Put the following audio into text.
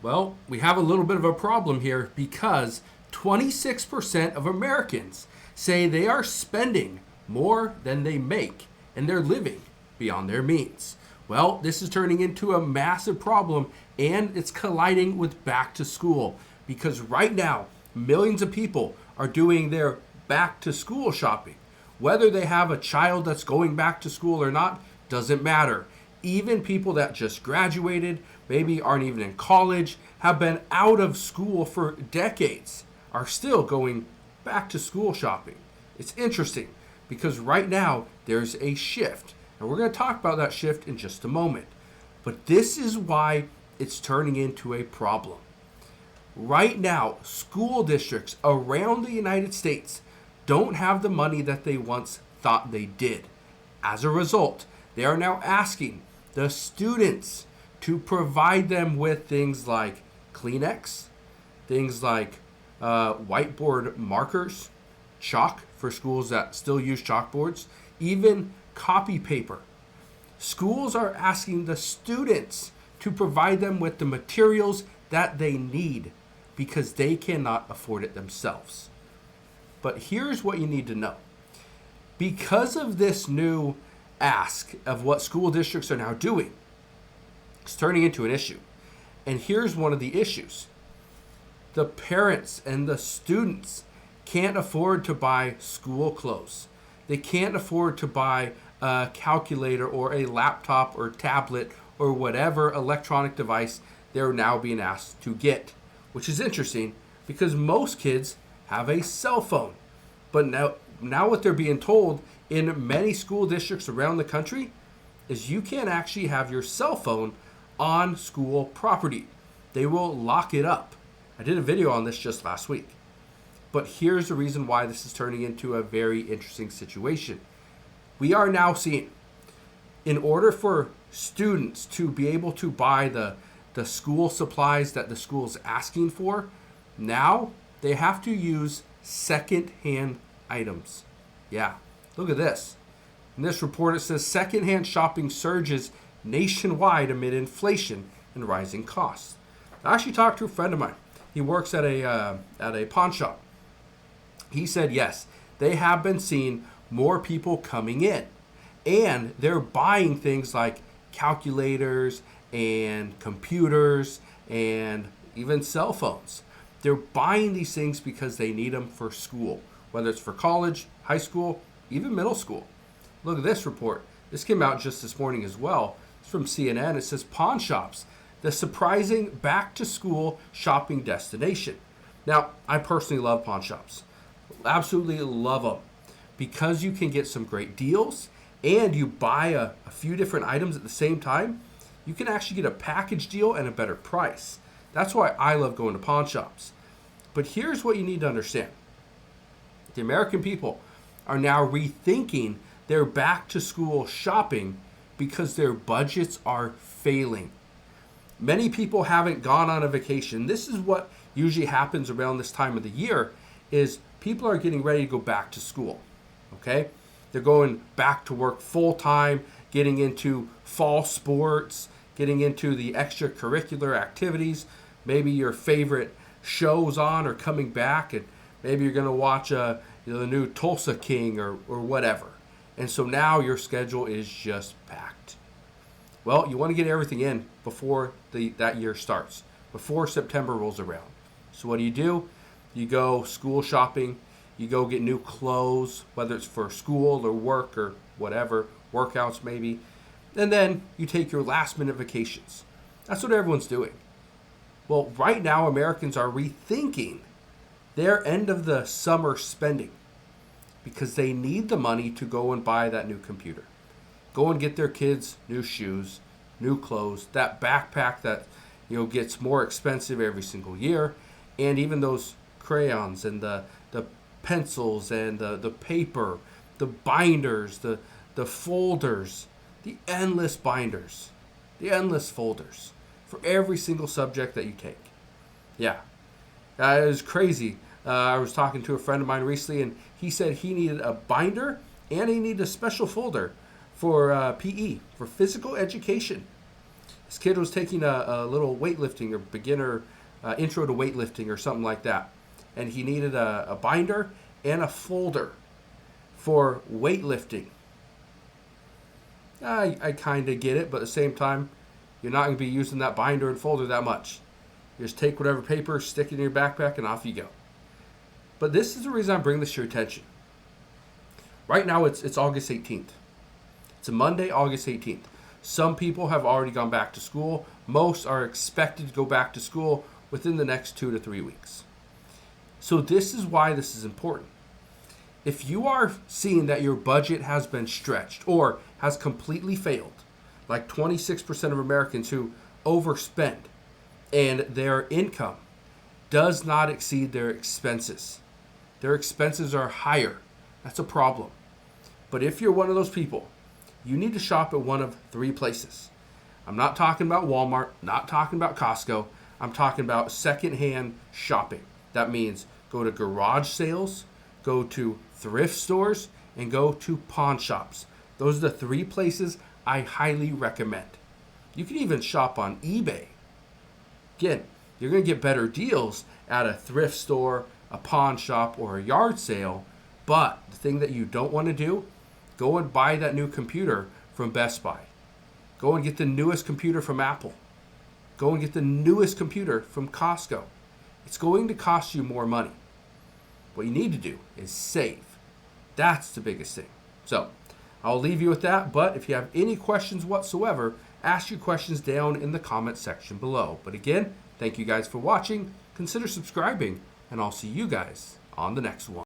Well, we have a little bit of a problem here because 26% of Americans say they are spending more than they make and they're living beyond their means. Well, this is turning into a massive problem and it's colliding with back to school because right now, millions of people are doing their back to school shopping. Whether they have a child that's going back to school or not doesn't matter. Even people that just graduated, maybe aren't even in college, have been out of school for decades, are still going back to school shopping. It's interesting because right now there's a shift. And we're going to talk about that shift in just a moment. But this is why it's turning into a problem. Right now, school districts around the United States don't have the money that they once thought they did. As a result, they are now asking the students to provide them with things like Kleenex, things like whiteboard markers, chalk for schools that still use chalkboards, even copy paper. Schools are asking the students to provide them with the materials that they need because they cannot afford it themselves. But here's what you need to know. Because of this new ask of what school districts are now doing, it's turning into an issue. And here's one of the issues. The parents and the students can't afford to buy school clothes. They can't afford to buy a calculator or a laptop or tablet or whatever electronic device they're now being asked to get, which is interesting because most kids have a cell phone. But now what they're being told in many school districts around the country is you can't actually have your cell phone on school property. They will lock it up. I did a video on this just last week. But here's the reason why this is turning into a very interesting situation. We are now seeing, in order for students to be able to buy the school supplies that the school is asking for, now they have to use secondhand items. Yeah, look at this. In this report, it says secondhand shopping surges nationwide amid inflation and rising costs. I actually talked to a friend of mine. He works at a pawn shop. He said, yes, they have been seeing more people coming in. And they're buying things like calculators and computers and even cell phones. They're buying these things because they need them for school, whether it's for college, high school, even middle school. Look at this report. This came out just this morning as well. It's from CNN. It says pawn shops, the surprising back-to-school shopping destination. Now, I personally love pawn shops. Absolutely love them because you can get some great deals and you buy a few different items at the same time. You can actually get a package deal and a better price. That's why I love going to pawn shops. But here's what you need to understand. The American people are now rethinking their back-to-school shopping because their budgets are failing. Many people haven't gone on a vacation. This is what usually happens around this time of the year is people are getting ready to go back to school. Okay? They're going back to work full-time, getting into fall sports, getting into the extracurricular activities. Maybe your favorite shows on are coming back, and maybe you're going to watch the new Tulsa King or whatever. And so now your schedule is just packed. Well, you want to get everything in before that year starts, before September rolls around. So what do? You go school shopping, you go get new clothes, whether it's for school or work or whatever, workouts maybe, and then you take your last minute vacations. That's what everyone's doing. Well, right now Americans are rethinking their end of the summer spending because they need the money to go and buy that new computer. Go and get their kids new shoes, new clothes, that backpack that gets more expensive every single year, and even those crayons and the pencils and the paper, the binders, the folders, the endless binders, the endless folders for every single subject that you take. Yeah, it was crazy. I was talking to a friend of mine recently, and he said he needed a binder and he needed a special folder for PE, for physical education. This kid was taking a little weightlifting or beginner intro to weightlifting or something like that. And he needed a binder and a folder for weightlifting. I kind of get it, but at the same time, you're not going to be using that binder and folder that much. You just take whatever paper, stick it in your backpack, and off you go. But this is the reason I'm bringing this to your attention. Right now, it's August 18th. It's a Monday, August 18th. Some people have already gone back to school. Most are expected to go back to school within the next 2 to 3 weeks. So this is why this is important. If you are seeing that your budget has been stretched or has completely failed, like 26% of Americans who overspend and their income does not exceed their expenses are higher, that's a problem. But if you're one of those people, you need to shop at one of 3 places. I'm not talking about Walmart, not talking about Costco. I'm talking about secondhand shopping. That means go to garage sales, go to thrift stores, and go to pawn shops. Those are the 3 places I highly recommend. You can even shop on eBay. Again, you're going to get better deals at a thrift store, a pawn shop, or a yard sale. But the thing that you don't want to do, go and buy that new computer from Best Buy. Go and get the newest computer from Apple. Go and get the newest computer from Costco. It's going to cost you more money. What you need to do is save. That's the biggest thing. So I'll leave you with that. But if you have any questions whatsoever, ask your questions down in the comment section below. But again, thank you guys for watching. Consider subscribing, and I'll see you guys on the next one.